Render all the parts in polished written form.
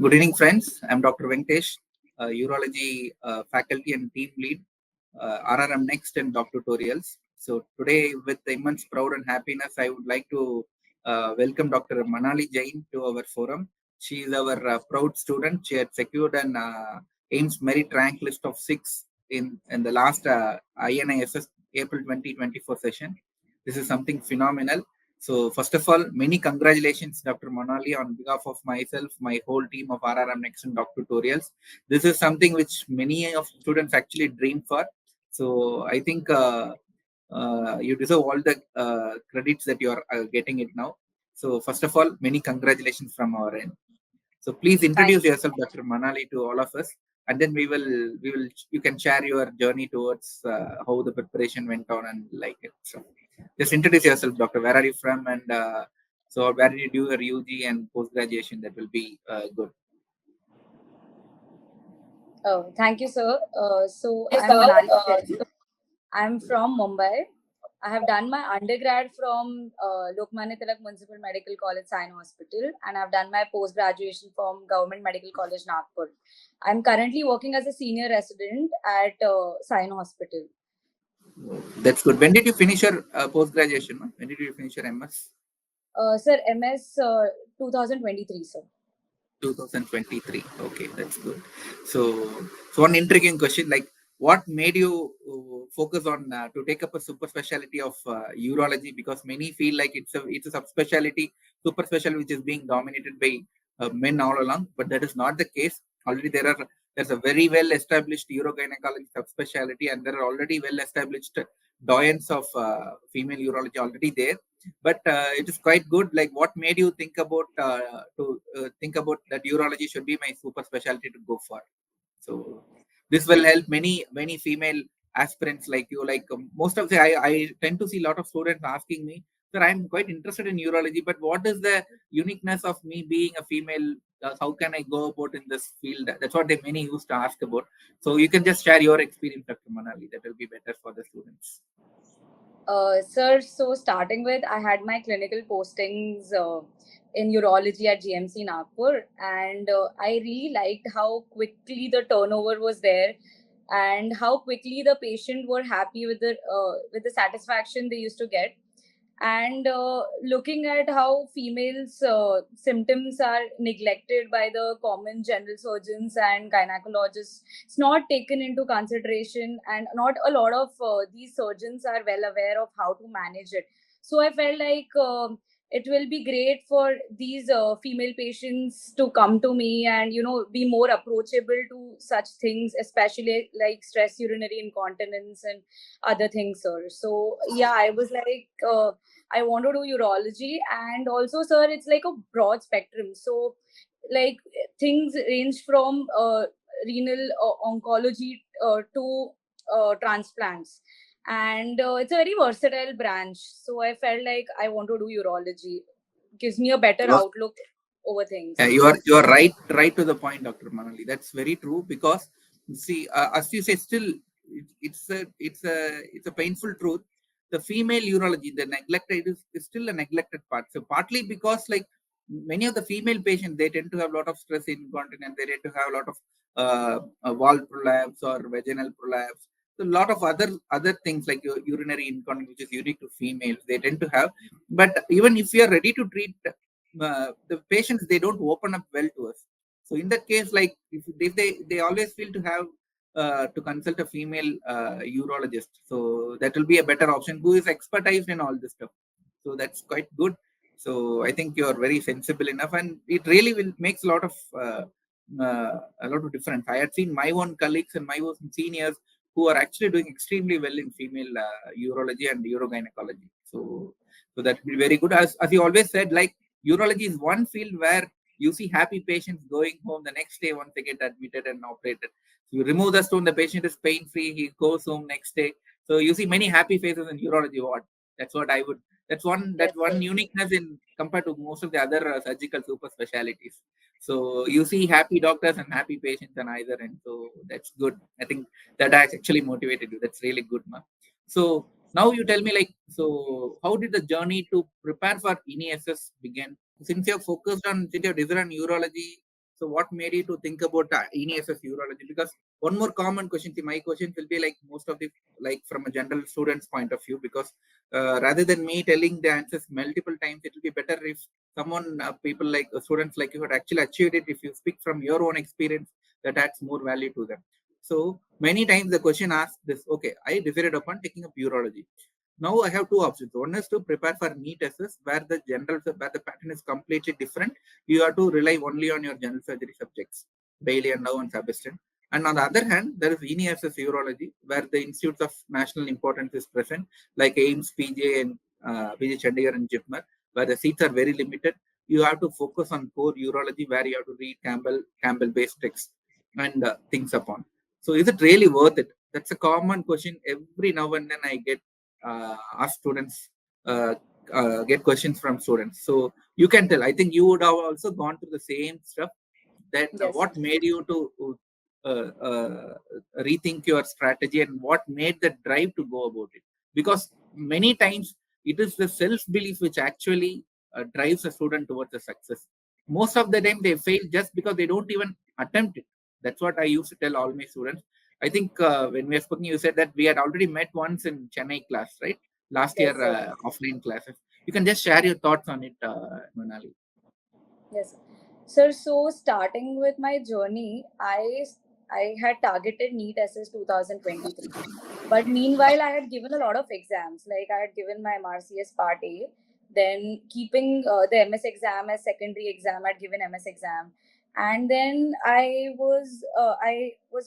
Good evening, friends. I'm Dr. Venkatesh, urology faculty and team lead, RRM Next and Doc Tutorials. So today, with immense proud and happiness, I would like to welcome Dr. Manali Jain to our forum. She is our proud student. She had secured an AIMS merit rank list of 6 in the last INISS April 2024 session. This is something phenomenal. So first of all, many congratulations, Dr. Manali, on behalf of myself, my whole team of RRM Next and Doc Tutorials. This is something which many of students actually dream for. So I think you deserve all the credits that you are getting it now. So first of all, many congratulations from our end. So please Thank introduce yourself, Dr. Manali, to all of us, and then you can share your journey towards how the preparation went on and like it. So just introduce yourself, Doctor. Where are you from, and so where did you do your UG and post graduation? That will be good. thank you, sir. So Yes, I'm sir. Manali Jain. I'm from Mumbai. I have done my undergrad from Lokmanya Tilak Municipal Medical College, Sion Hospital, and I've done my post graduation from Government Medical College, Nagpur. I'm currently working as a senior resident at Sion Hospital. That's good. When did you finish your post graduation? When did you finish your MS? Sir, MS 2023, sir. 2023. Okay, that's good. So, so one intriguing question, like what made you focus on to take up a super specialty of urology? Because many feel like it's a subspecialty, super specialty which is being dominated by men all along, but that is not the case. Already there's a very well established urogynecology subspecialty, and there are already well established doyens of female urology already there, but it is quite good. Like, what made you think about to think about that urology should be my super specialty to go for? So this will help many female aspirants like you. Like most of the I tend to see a lot of students asking me, sir, I'm quite interested in urology, but what is the uniqueness of me being a female? How can I go about in this field? That's what they many used to ask about. So you can just share your experience, Dr. Manali. That will be better for the students. Sir, so starting with, I had my clinical postings in urology at GMC Nagpur, and I really liked how quickly the turnover was there, and how quickly the patient were happy with the satisfaction they used to get, and looking at how females' symptoms are neglected by the common general surgeons and gynecologists. It's not taken into consideration, and not a lot of these surgeons are well aware of how to manage it. So I felt like it will be great for these female patients to come to me and be more approachable to such things, especially like stress urinary incontinence and other things, sir. So yeah, I was like, I want to do urology, and also, sir, it's like a broad spectrum. So like things range from renal oncology to transplants, and it's a very versatile branch. So I felt like I want to do urology. Gives me a better outlook over Yeah, things. you are right to the point, Dr. Manali. That's very true because see, as you say, still it's a painful truth. The female urology, the neglected is still a neglected part. So partly because like many of the female patients, they tend to have a lot of stress incontinence. They tend to have a lot of wall prolapse or vaginal prolapse. So a lot of other things like urinary incontinence, which is unique to females, they tend to have. But even if you are ready to treat the patients, they don't open up well to us. So in that case, like if they always feel to have to consult a female urologist, so that will be a better option who is expertised in all this stuff. So that's quite good. So I think you are very sensible enough, and it really will makes a lot of difference. I had seen my own colleagues and my own seniors who are actually doing extremely well in female urology and urogynecology. So that will be very good. As you always said, like urology is one field where you see happy patients going home the next day once they get admitted and operated. You remove the stone, the patient is pain free, he goes home next day. So you see many happy faces in urology ward. That's what I would. Yes, That's one sir. uniqueness in compared to most of the other surgical super specialties. So you see happy doctors and happy patients on either end. So that's good. I think that has actually motivated you. That's really good, ma. So now you tell me, like, so how did the journey to prepare for NESS begin? Since you're decided on urology, So what made you to think about ENSS urology? Because one more common question, see, my question will be like most of the, like from a general student's point of view, because rather than me telling the answers multiple times, it will be better if someone, people like students like you had actually achieved it. If you speak from your own experience, that adds more value to them. So many times the question asks this, okay, I decided upon taking up urology. Now I have two options. One is to prepare for NEET SS, where where the pattern is completely different. You have to rely only on your general surgery subjects, daily and now and Sebastian. And on the other hand, there is ENSS urology, where the institutes of national importance is present, like AIMS, PJ, and PJ Chandigarh and JIPMER, where the seats are very limited. You have to focus on core urology, where you have to read Campbell-based texts and things upon. So, is it really worth it? That's a common question every now and then I get ask students, uh, get questions from students. So you can tell. I think you would have also gone through the same stuff. That Yes. what made you to rethink your strategy, and what made the drive to go about it? Because many times it is the self belief which actually drives a student towards the success. Most of the time they fail just because they don't even attempt it. That's what I used to tell all my students. I think when we were speaking, you said that we had already met once in Chennai class, right? Last year, Yes, sir. offline classes. You can just share your thoughts on it, Manali. Yes, sir. So starting with my journey, I had targeted NEET SS 2023. But meanwhile, I had given a lot of exams. Like I had given my MRCS Part A, then keeping the MS exam as secondary exam. I'd given MS exam, and then I was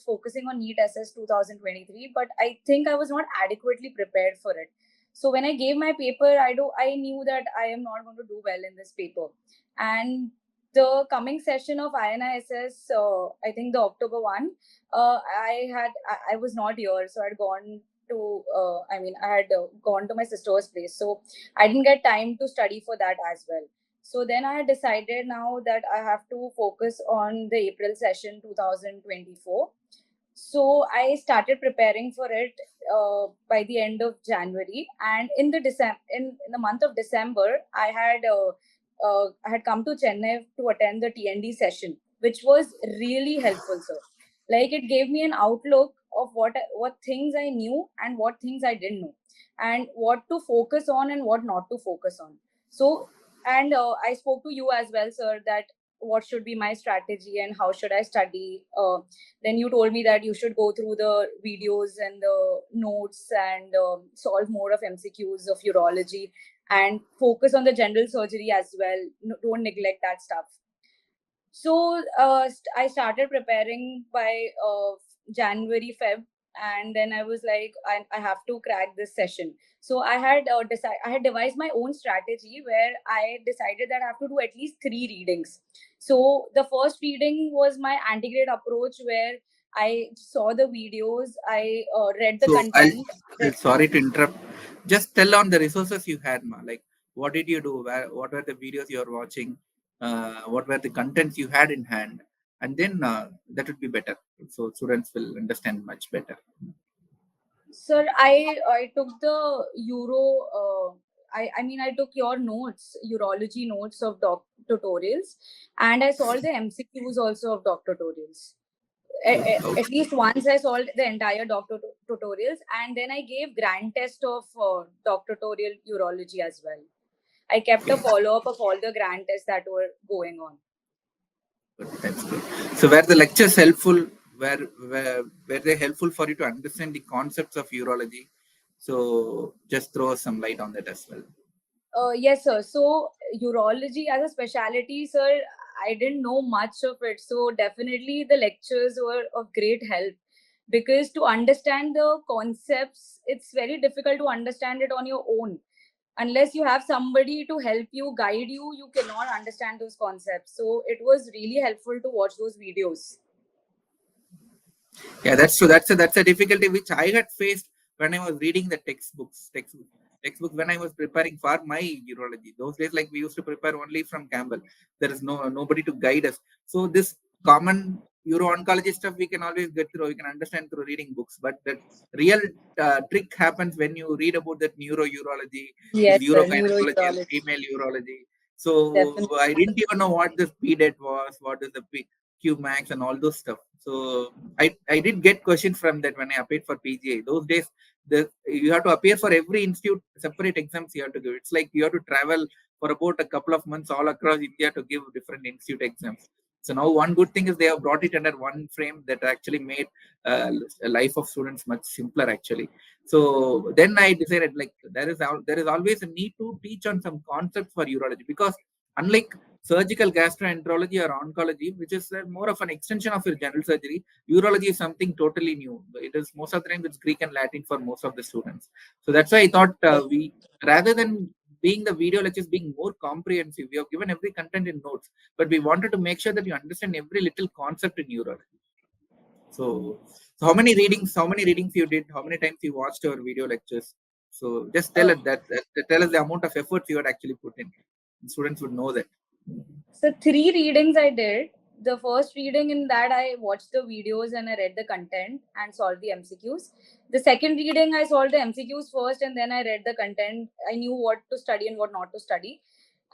focusing on NEET SS 2023. But I think I was not adequately prepared for it. So when I gave my paper, I knew that I am not going to do well in this paper. And the coming session of INISS, I think the October one, I was not here, so I'd gone to I had gone to my sister's place, so I didn't get time to study for that as well. So then I had decided now that I have to focus on the April session 2024. So I started preparing for it by the end of January, and in the month of December, I had come to Chennai to attend the TND session, which was really helpful, sir. Like it gave me an outlook of what things I knew and what things I didn't know, and what to focus on and what not to focus on. So, and I spoke to you as well, sir, that what should be my strategy and how should I study. Then you told me that you should go through the videos and the notes and solve more of MCQs of urology and focus on the general surgery as well. No, don't neglect that stuff. So I started preparing by January, Feb, and then I was like, I have to crack this session. So I had devised my own strategy where I decided that I have to do at least 3 readings. So the first reading was my antegrade approach, where I saw the videos, I read the So content. sorry to interrupt. Just tell on the resources you had, ma. Like, what did you do? What were the videos you were watching? What were the contents you had in hand? And then that would be better. So students will understand much better. Sir, I took the I took your notes, urology notes of doc tutorials, and I solved the MCQs also of doc tutorials. At Okay. least once I solved the entire tutorials, and then I gave grand test of doc tutorial urology as well. I kept a follow up of all the grand tests that were going on. Good. That's good. So were the lectures helpful? Were they helpful for you to understand the concepts of urology? So just throw some light on that as well. Yes, sir. So, urology as a specialty, sir, I didn't know much of it. So, definitely the lectures were of great help, because to understand the concepts, it's very difficult to understand it on your own. Unless you have somebody to help you, guide you, you cannot understand those concepts. So, it was really helpful to watch those videos. Yeah, that's true. That's a difficulty which I had faced when I was reading the textbooks when I was preparing for my urology. Those days, like we used to prepare only from Campbell. There is nobody to guide us. So this common uro-oncology stuff we can always get through. We can understand through reading books. But the real trick happens when you read about that neuro-urology, this Yes, sir. urogynecology and Neurourology. female urology. So Definitely. I didn't even know what this PDET was. What is the P? Qmax and all those stuff. So I did get questions from that when I applied for PGI. Those days, you have to appear for every institute separate exams you have to give. It's like you have to travel for about a couple of months all across India to give different institute exams. So now one good thing is they have brought it under one frame that actually made uh, life of students much simpler actually. So then I decided like there is always a need to teach on some concepts for urology, because unlike surgical gastroenterology or oncology, which is more of an extension of your general surgery, urology is something totally new. It is most of the time it's Greek and Latin for most of the students. So that's why I thought we rather than being the video lectures being more comprehensive, we have given every content in notes, but we wanted to make sure that you understand every little concept in urology. So, so how many readings you did, how many times you watched our video lectures. So just tell Uh, us tell us the amount of efforts you had actually put in. Students would know that. so three readings I did. The first reading, in that I watched the videos and I read the content and solved the MCQs. The second reading, I solved the MCQs first and then I read the content. I knew what to study and what not to study.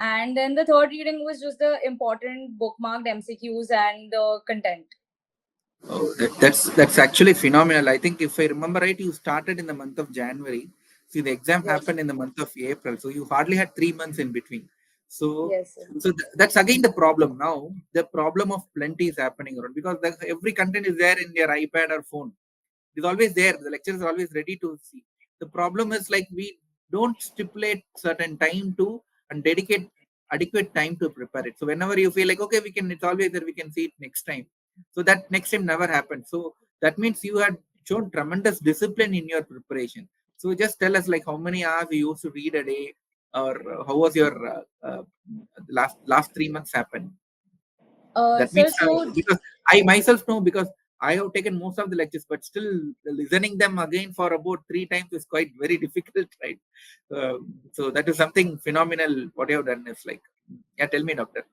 And then the third reading was just the important bookmarked MCQs and the content. Oh, that's actually phenomenal. I think if I remember right, you started in the month of January. See, the exam Yes. happened in the month of April, so you hardly had 3 months in between. So, Yes, sir. that's again the problem. Now, the problem of plenty is happening around, because every content is there in your iPad or phone. It's always there. The lecture is always ready to see. The problem is like we don't stipulate certain time to and dedicate adequate time to prepare it. So whenever you feel like okay, we can, it's always there, we can see it next time. So that next time never happened. So that means you had shown tremendous discipline in your preparation. So just tell us like how many hours you used to read a day, or how was your last 3 months happened. That Sir, means so because I myself know, because I have taken most of the lectures, but still listening them again for about 3 times is quite very difficult, right? So that is something phenomenal. What you have done is like, yeah. Tell me, doctor.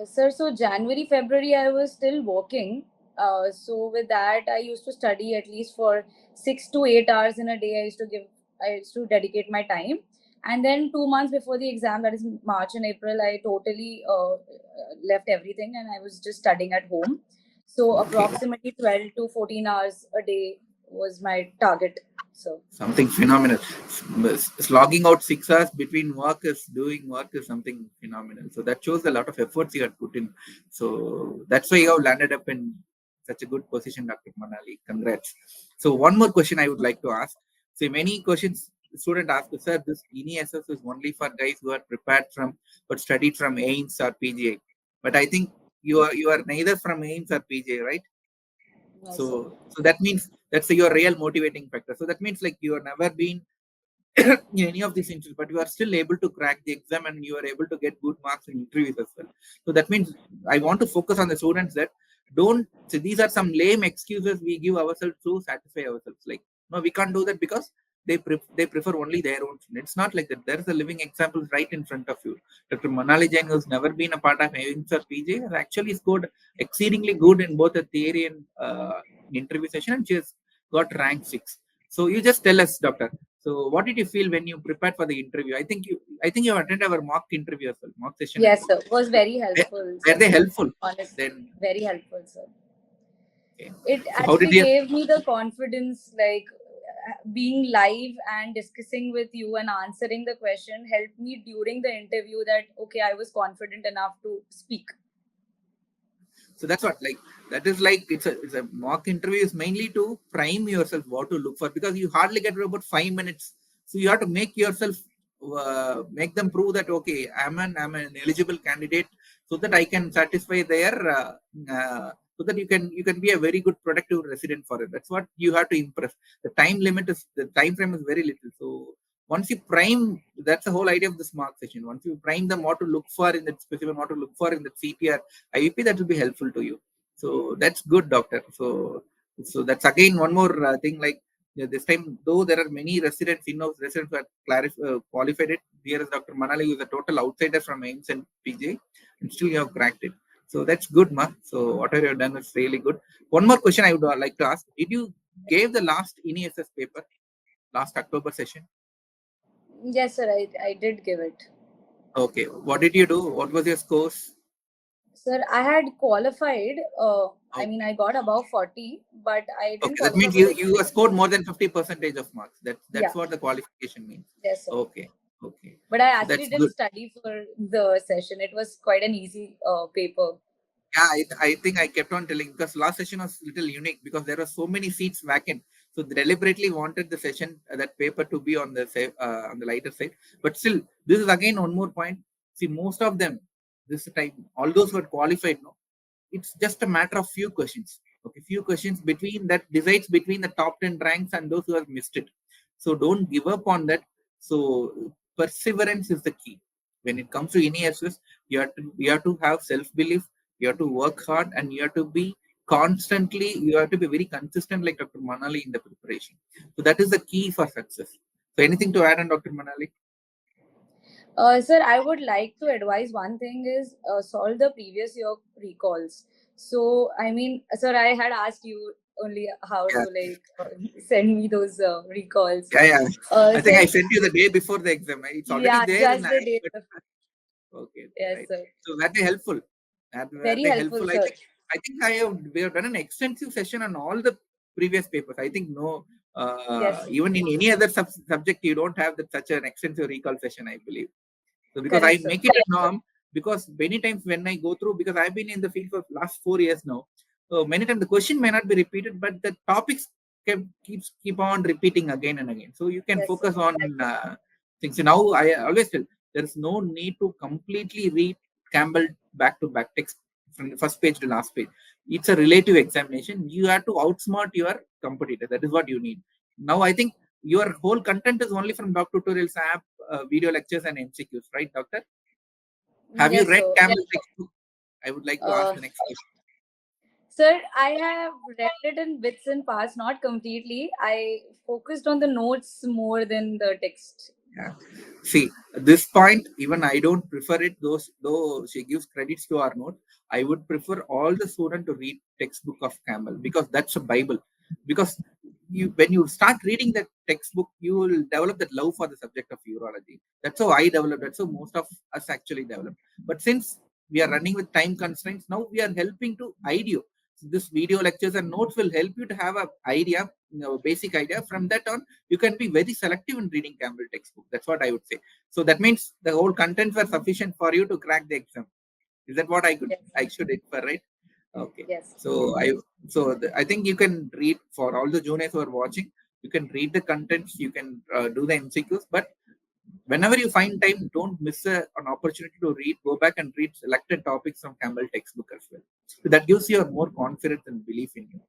Sir, so January, February, I was still working. So with that, I used to study at least for 6 to 8 hours in a day. I used to dedicate my time. And then 2 months before the exam, that is March and April, I totally left everything and I was just studying at home. So Okay. approximately 12 to 14 hours a day was my target. So Something phenomenal. Slogging out 6 hours between work is doing work is something phenomenal. So that shows a lot of efforts you had put in. So that's why you have landed up in such a good position, Dr. Manali. Congrats. So one more question I would like to ask. So many questions student ask, sir, this ENESS is only for guys who are prepared from but studied from AIMS or PGI. But I think you are neither from AIMS or PGI, right? no, So sir. so that means that's your real motivating factor. So that means like you have never been in any of these interviews, but you are still able to crack the exam and you are able to get good marks in interviews as well. So that means I want to focus on the students that don't say these are some lame excuses we give ourselves to satisfy ourselves. Like, no, we can't do that because they prefer only their own. It's not like that. There is a living example right in front of you. Dr. Manali Jain, who's never been a part of AIMS or PJ, has actually scored exceedingly good in both the theory and interview session, and she has got rank 6. So you just tell us, doctor. So what did you feel when you prepared for the interview? I think you attended our mock interview as well, mock session as Yes, well. sir. Was very Were helpful, were sir. they helpful? Honest, Then very helpful, sir. okay. It So how did actually you? gave me the confidence, like being live and discussing with you and answering the question helped me during the interview, that okay, I was confident enough to speak. So that's what like that is like it's a mock interview is mainly to prime yourself what to look for, because you hardly get about 5 minutes. So you have to make yourself make them prove that okay, I'm an eligible candidate, so that I can satisfy their so that you can be a very good productive resident for it. That's what you have to impress. The time frame is very little. So once you prime, that's the whole idea of this mark session. Once you prime them what to look for in that specific, what to look for in the CPR IUP, that will be helpful to you. So that's good, doctor. So that's again one more thing. Like yeah, this time, though there are many residents, in-house residents who are qualified it. Here is Dr. Manali, who is a total outsider from AIMS and PJ, and still you have cracked it. So that's good, ma. So whatever you have done is really good. One more question I would like to ask: did you gave the last ENESS paper last October session? Yes, sir. I did give it. Okay. What did you do? What was your scores? Sir, I had qualified. I mean, Okay. I got above 40, but I didn't Okay, that qualify means for the you have exam. scored more than 50 percentage of marks. That's Yeah, what the qualification means. yes, sir. Okay, okay. But I So actually that's didn't good. study for the session. It was quite an easy paper. Yeah, I think I kept on telling because last session was little unique because there were so many seats vacant. So they deliberately wanted the session that paper to be on the on the lighter side. But still, this is again one more point. See, most of them this time, all those who are qualified, no, it's just a matter of few questions. Okay, few questions between that decides between the top 10 ranks and those who have missed it. So don't give up on that. So perseverance is the key. When it comes to any SS, you have to have self-belief, you have to work hard, and you have to be very consistent like Dr. Manali in the preparation. So that is the key for success. So anything to add on, Dr. Manali? Sir, I would like to advise one thing is solve the previous year recalls. So, I mean, sir, I had asked you only how Yeah, to send me those recalls. yeah. I think Sir, I sent you the day before the exam. It's already yeah, there in just the the app, date. but okay, okay, Yes, right. sir. So that is helpful. That Very is helpful, helpful. sir. I think we have done an extensive session on all the previous papers. I think no, Yes, even in any other subject you don't have that such an extensive recall session, I believe. So because correct, I sir. make it a norm, because many times when I go through, because I've been in the field for last 4 years now, so many times the question may not be repeated, but the topics keep on repeating again and again. So you can Yes, sir. focus on Exactly. things. So now I always tell there is no need to completely read Campbell back to back text from the first page to last page. It's a relative examination. You have to outsmart your competitor. That is what you need. Now I think your whole content is only from Doc Tutorials app, video lectures, and MCQs, right, Doctor? Have you Yes, read sir. Campbell textbook? I would like to ask Uh, the next question. Sir, I have read it in bits and parts, not completely. I focused on the notes more than the text. Yeah. See, at this point, even I don't prefer it, though she gives credits to our note. I would prefer all the student to read textbook of Campbell because that's a Bible. Because when you start reading that textbook, you will develop that love for the subject of urology. That's how I developed. That's how most of us actually developed. But since we are running with time constraints, now we are helping to idea. This video lectures and notes will help you to have a idea, basic idea. From that on, you can be very selective in reading Campbell textbook. That's what I would say. So that means the whole contents were sufficient for you to crack the exam. Is that what Yes, I should infer, right? Okay. yes, So I think you can read for all the juniors who are watching. You can read the contents. You can do the MCQs, but whenever you find time, don't miss an opportunity to read. Go back and read selected topics from Campbell textbook as well. So that gives you a more confidence and belief in you.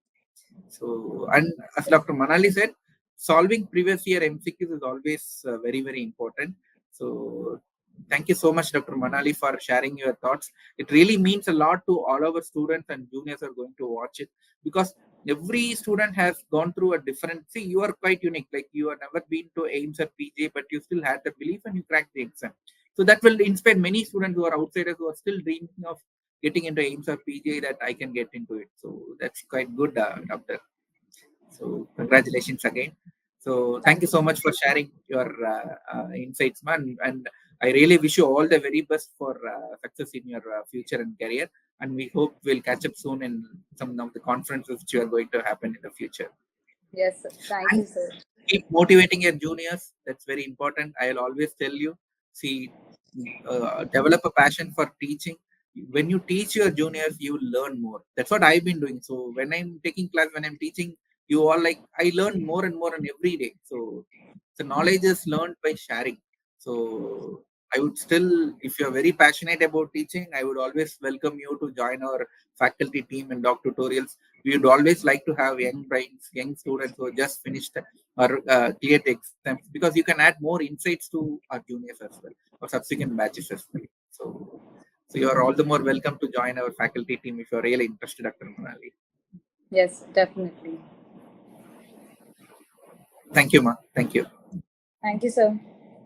So, and as yes, Dr. Manali said, solving previous year MCQs is always very, very important. So, thank you so much, Dr. Manali, for sharing your thoughts. It really means a lot to all our students and juniors are going to watch it because every student has gone through a different. See, you are quite unique. Like you have never been to AIMS or PJ, but you still had the belief and you cracked the exam. So that will inspire many students who are outsiders who are still dreaming of getting into AIMS or PJ that I can get into it. So that's quite good, Doctor. So congratulations again. So thank thank you you. so much for sharing your insights, man. And I really wish you all the very best for success in your future and career. And we hope we'll catch up soon in some of the conferences which are going to happen in the future. Yes, sir. Thank And you, sir. keep motivating your juniors. That's very important. I'll always tell you. See, develop a passion for teaching. When you teach your juniors, you learn more. That's what I've been doing. So when I'm taking class, when I'm teaching, you all like I learn more and more on every day. So the knowledge is learned by sharing. So I would still, if you're very passionate about teaching, I would always welcome you to join our faculty team and doc tutorials. We would always like to have young brains, young students who have just finished or cleared exams because you can add more insights to our juniors as well or subsequent batches as well. So you are all the more welcome to join our faculty team if you're really interested, Dr. Manali. Yes, definitely. Thank you, Ma. Thank you. Thank you, sir.